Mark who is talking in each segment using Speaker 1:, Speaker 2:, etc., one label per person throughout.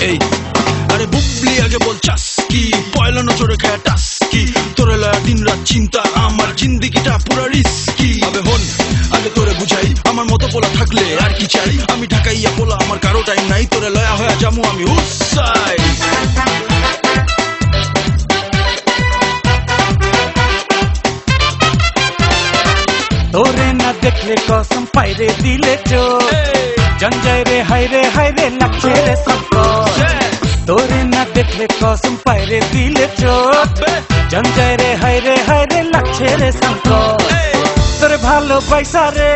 Speaker 1: এই আরে বুবলি আগে বল চাস কি পয়লা নজরে খায় টাস কি তোরে লয়া দিন রাত চিন্তা আমার জিন্দিগিটা পুরা রিস্কি আবে হন আগে তোরে বুঝাই আমার মতো পোলা থাকলে আর কি চাই আমি ঢাকাইয়া পোলা আমার কারো টাইম নাই তোরে লয়া হয়ে যামু আমি উৎসাই
Speaker 2: তোরে না দেখলে কসম পাইরে দিলে চোর জঞ্জায় রে হায় রে লাগছে রে সংকট তোরে না দেখলে কসম পাইরে দিলে চোর জঞ্জায় রে হায় রে লাগছে রে সংকট তোরে ভালো পয়সা রে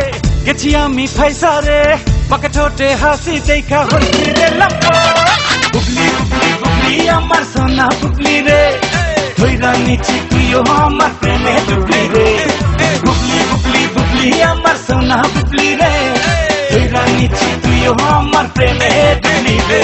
Speaker 2: গেছি আমি ফাইসা রে পাকে ঠোঁটে হাসি দেখা হইছি রে লম্পট বুবলি বুবলি বুবলি আমার সোনা বুবলি রে ধইরা নিছি তুইও আমার প্রেমে ডুবলি রে বুবলি বুবলি বুবলি আমার সোনা বুবলি রে ধইরা নিছি তুইও আমার প্রেমে ডুবলি রে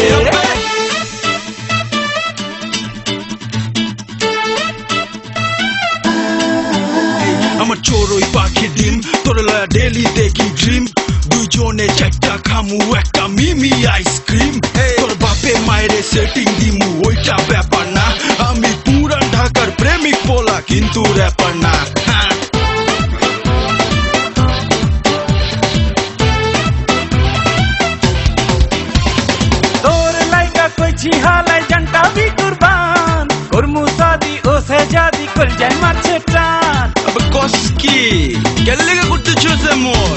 Speaker 1: আমার চোরই পাখি ডিম তোরে লয়া ডেলি দেখি ড্রিম দুইজনে চারটা খামু একটা মিমি আইসক্রিম তোর বাপে মায়েরে সেটিং দিমু ওইটা ব্যাপার না আমি পুরান ঢাকার প্রেমিক পোলা কিন্তু র্যাপার না
Speaker 2: তোর লাইকা কইছি হালাই জানটা বি কুরবান করমু সাদি ও সেজাদি কল যায় মারছে টান
Speaker 1: আবে কসকি কেলেগা করতেছস এমন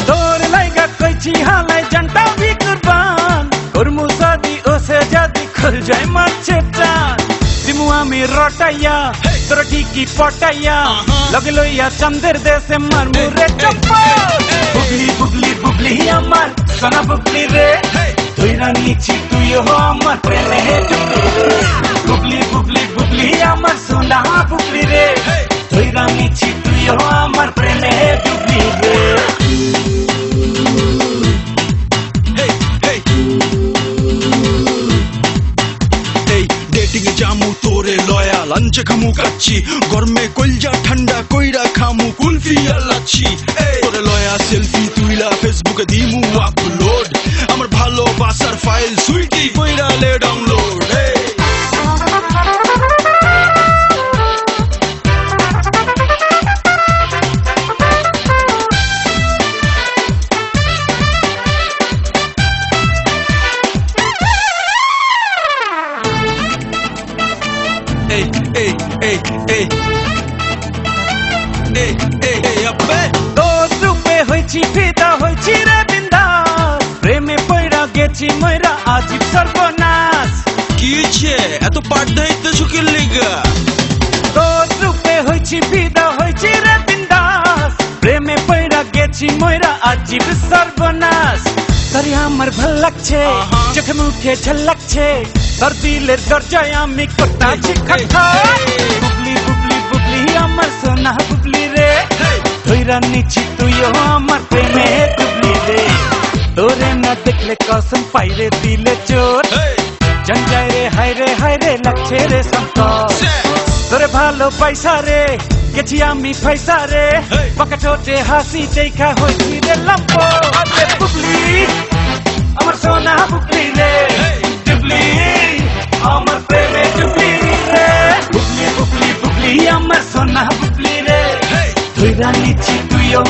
Speaker 2: তোর লাইকা কইছি হালাই জানটা বি কুরবান করমু সাদি ও সেজাদি কল যায় মারছে টান দিমু আমি রটাইয়া তোর ঠিকই পটাইয়া লগে লইয়া চন্দের দেশে মারমু রে চপ্পা বুবলি বুবলি বুবলি আমার সোনা বুবলি রে ধইরা নিছি তুইও আমার প্রেমে ডুবলি রে বুবলি বুবলি বুবলি আমার সোনা বুবলি রে ধইরা নিছি তুইও আমার প্রেমে ডুবলি রে
Speaker 1: জামু তোরে লয়া লাঞ্চে খামু কাচ্ছি গরমে কলজা ঠান্ডা কইরা খামু কুলফি আর লাচ্ছি তোরে লয়া সেলফি তুইলা ফেসবুকে দিমু আপলোড আমার ভালোবাসার ফাইল সুইটি কইরা লে ডাউনলোড
Speaker 2: তোর রূপে হইছি ফিদা হইছি রে বিন্দাস প্রেমে পইরা গেছি মইরা আজীব সর্বনাশ
Speaker 1: কি হইছে এত পাট দাইতে শুকির লিগা
Speaker 2: তোর রূপে হইছি ফিদা হইছি রে বিন্দাস প্রেমে পইরা গেছি মইরা আজীব সর্বনাশ তোরে আমার ভাল লাগছে চোখে মুখে ঝলকছে তোর দিলের দরজায় আমি করতাছি খটখট বুবলি বুবলি বুবলি আমার সোনা বুবলি রে ধইরা নিছি তুইও আমার প্রেমে ডুবলি রে তোরে না দেখলে কসম পাইরে দিলে চোট জঞ্জায় রে হায় রে লাগছে রে সংকট তোরে ভালো পয়সা রে গেছি আমি ফাইসা রে পাকা ঠোঁটে হাসি দেখা হইছি রে লম্পট বুবলি আমার সোনা বুবলি রে ডুবলি আমার প্রেমে ডুবলি রে বুবলি বুবলি বুবলি আমার সোনা বুবলি রে ধইরা নিছি তুইও